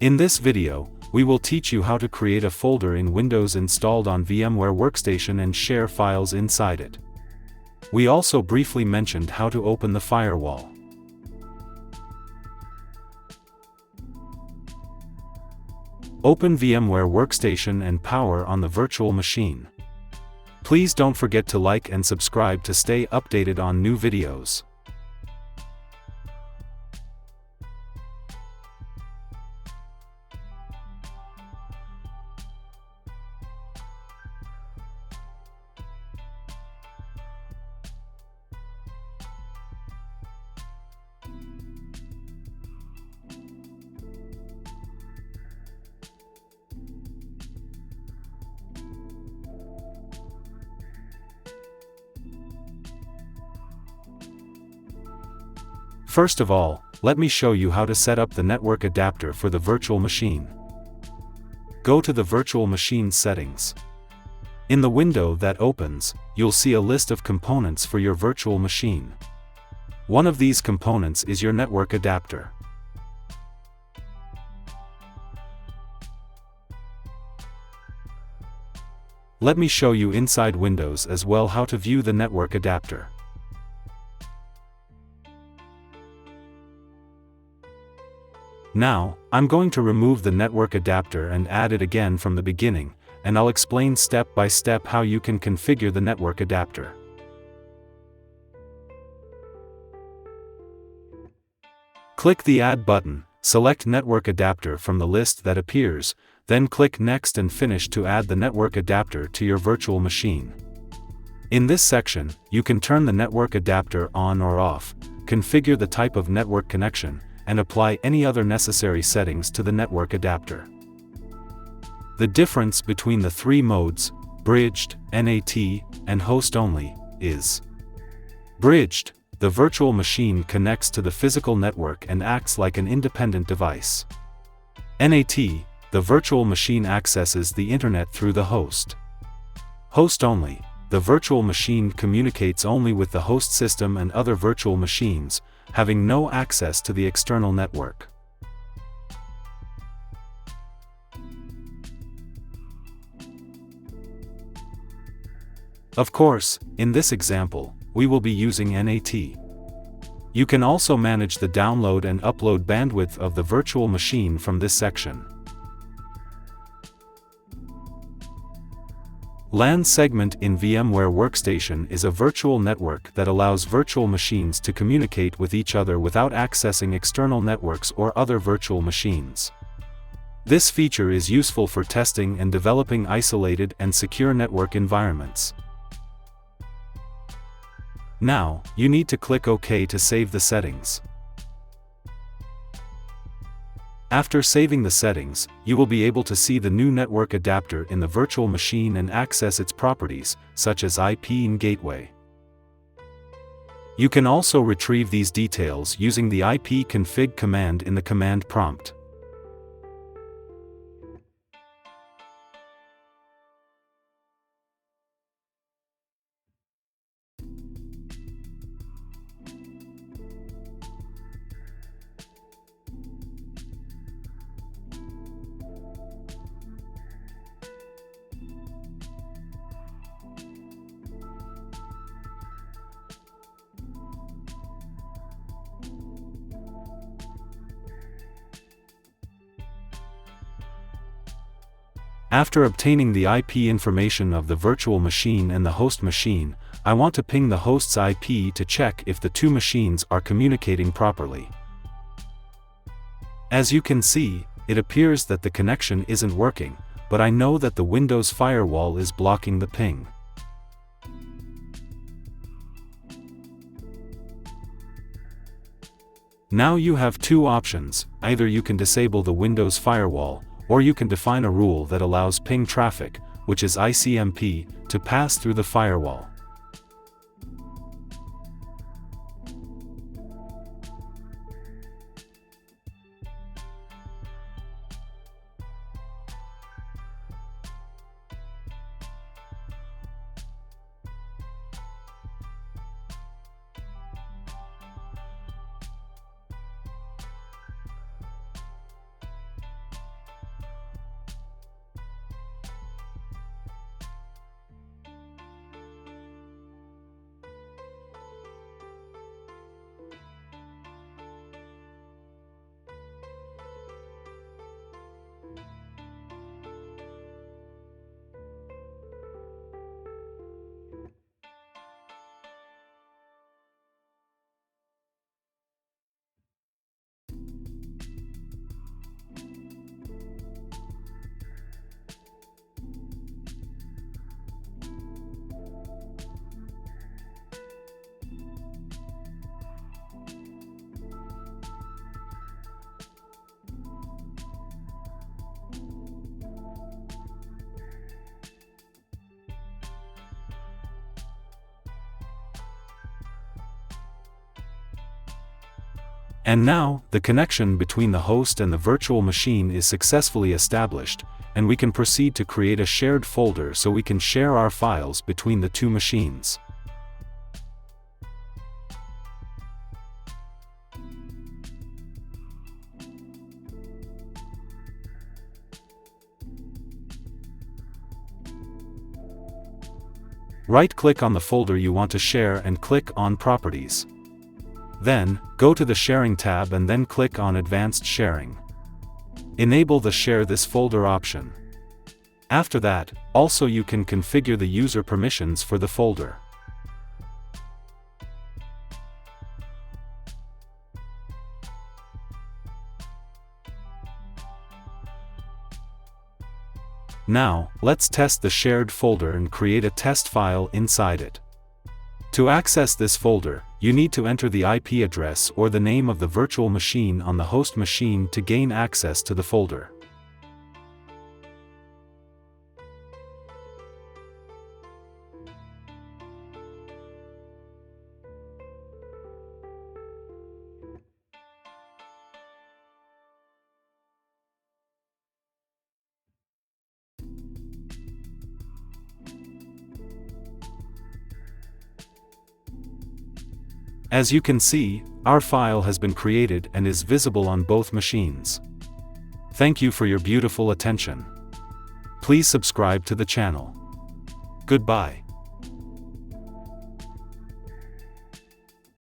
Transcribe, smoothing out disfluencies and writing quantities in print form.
In this video, we will teach you how to create a folder in Windows installed on VMware Workstation and share files inside it. We also briefly mentioned how to open the firewall. Open VMware Workstation and power on the virtual machine. Please don't forget to like and subscribe to stay updated on new videos. First of all, let me show you how to set up the network adapter for the virtual machine. Go to the virtual machine settings. In the window that opens, you'll see a list of components for your virtual machine. One of these components is your network adapter. Let me show you inside Windows as well how to view the network adapter. Now, I'm going to remove the network adapter and add it again from the beginning, and I'll explain step by step how you can configure the network adapter. Click the Add button, select Network Adapter from the list that appears, then click Next and Finish to add the network adapter to your virtual machine. In this section, you can turn the network adapter on or off, configure the type of network connection, and apply any other necessary settings to the network adapter. The difference between the three modes, bridged, NAT, and host only, is: bridged, the virtual machine connects to the physical network and acts like an independent device. NAT, the virtual machine accesses the internet through the host. Host only, the virtual machine communicates only with the host system and other virtual machines, having no access to the external network. Of course, in this example, we will be using NAT. You can also manage the download and upload bandwidth of the virtual machine from this section. LAN segment in VMware Workstation is a virtual network that allows virtual machines to communicate with each other without accessing external networks or other virtual machines. This feature is useful for testing and developing isolated and secure network environments. Now, you need to click OK to save the settings. After saving the settings, you will be able to see the new network adapter in the virtual machine and access its properties, such as IP and gateway. You can also retrieve these details using the ipconfig command in the command prompt. After obtaining the IP information of the virtual machine and the host machine, I want to ping the host's IP to check if the two machines are communicating properly. As you can see, it appears that the connection isn't working, but I know that the Windows firewall is blocking the ping. Now you have two options: either you can disable the Windows firewall, or you can define a rule that allows ping traffic, which is ICMP, to pass through the firewall. And now, the connection between the host and the virtual machine is successfully established, and we can proceed to create a shared folder so we can share our files between the two machines. Right-click on the folder you want to share and click on Properties. Then, go to the Sharing tab and then click on Advanced Sharing. Enable the Share this folder option. After that, also you can configure the user permissions for the folder. Now, let's test the shared folder and create a test file inside it. To access this folder, you need to enter the IP address or the name of the virtual machine on the host machine to gain access to the folder. As you can see, our file has been created and is visible on both machines. Thank you for your beautiful attention. Please subscribe to the channel. Goodbye.